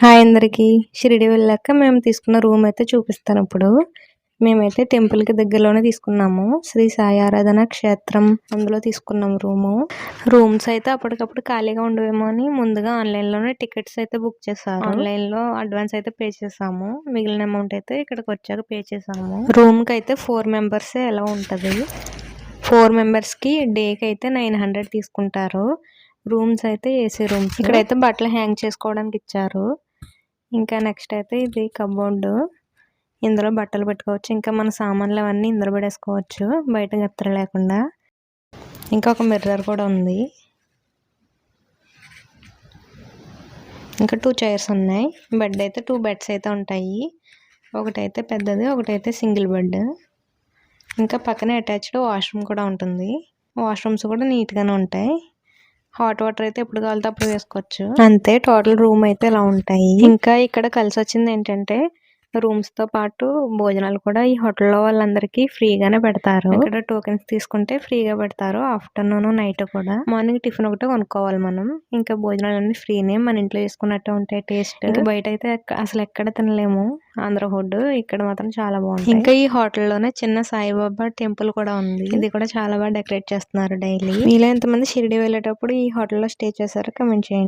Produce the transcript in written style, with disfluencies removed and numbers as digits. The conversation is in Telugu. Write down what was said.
హాయ్ అందరికీ. షిరిడి వెళ్ళాక మేము తీసుకున్న రూమ్ అయితే చూపిస్తాను ఇప్పుడు. మేమైతే టెంపుల్‌కి దగ్గరలోనే తీసుకున్నాము. శ్రీ సాయి ఆరాధన క్షేత్రం అందులో తీసుకున్నాం రూము. రూమ్స్ అయితే అప్పటికప్పుడు ఖాళీగా ఉండవేమో అని ముందుగా ఆన్‌లైన్‌లోనే టికెట్స్ అయితే బుక్ చేశారు. ఆన్‌లైన్‌లో అడ్వాన్స్ అయితే పే చేసాము. మిగిలిన అమౌంట్ అయితే ఇక్కడికొచ్చాక పే చేసాము. రూమ్‌కైతే 4 మెంబర్సే అలౌ ఉంటది. 4 మెంబర్స్‌కి డేకి అయితే 900 తీసుకుంటారు. రూమ్స్ అయితే ఏసీ రూమ్స్. ఇక్కడైతే బట్టలు హ్యాంగ్ చేసుకోవడానికి ఇచ్చారు. ఇంకా నెక్స్ట్ అయితే ఇది కబోర్డ్. ఇందులో బట్టలు పెట్టుకోవచ్చు. ఇంకా మన సామాన్లు అవన్నీ ఇందులో పడేసుకోవచ్చు బయట గత్తర లేకుండా. ఇంకా ఒక మిర్రర్ కూడా ఉంది. ఇంకా 2 చైర్స్ ఉన్నాయి. బెడ్ అయితే 2 బెడ్స్ అయితే ఉంటాయి. ఒకటైతే పెద్దది, ఒకటైతే సింగిల్ బెడ్. ఇంకా పక్కనే అటాచ్డ్ వాష్రూమ్ కూడా ఉంటుంది. వాష్రూమ్స్ కూడా నీట్‌గానే ఉంటాయి. హాట్ వాటర్ అయితే ఎప్పుడు కావాలితే అప్పుడు వేసుకోవచ్చు. అంతే టోటల్ రూమ్ అయితే ఇలా ఉంటాయి. ఇంకా ఇక్కడ కలిసొచ్చింది ఏంటంటే రూమ్స్‌తో పాటు భోజనాలు కూడా ఈ హోటల్‌లో వాళ్ళందరికీ ఫ్రీగానే పెడతారు. ఇక్కడ టోకెన్స్ తీసుకుంటే ఫ్రీగా పెడతారు. ఆఫ్టర్‌నూన్, నైట్ కూడా. మార్నింగ్ టిఫిన్ ఒకటే కొనుక్కోవాలి మనం. ఇంకా భోజనాలన్నీ ఫ్రీనే. మన ఇంట్లో చేసుకున్నట్టే ఉంటాయి టేస్ట్. ఇంకా బయట అయితే అసలు ఎక్కడ తినలేము ఆంధ్ర ఫుడ్. ఇక్కడ మాత్రం చాలా బాగుంటుంది. ఇంకా ఈ హోటల్లోనే చిన్న సాయిబాబా టెంపుల్ కూడా ఉంది. ఇది కూడా చాలా బాగా డెకరేట్ చేస్తున్నారు డైలీ. మీలో ఎంతమంది షిరిడి వెళ్ళేటప్పుడు ఈ హోటల్లో స్టే చేశారో కామెంట్ చేయండి.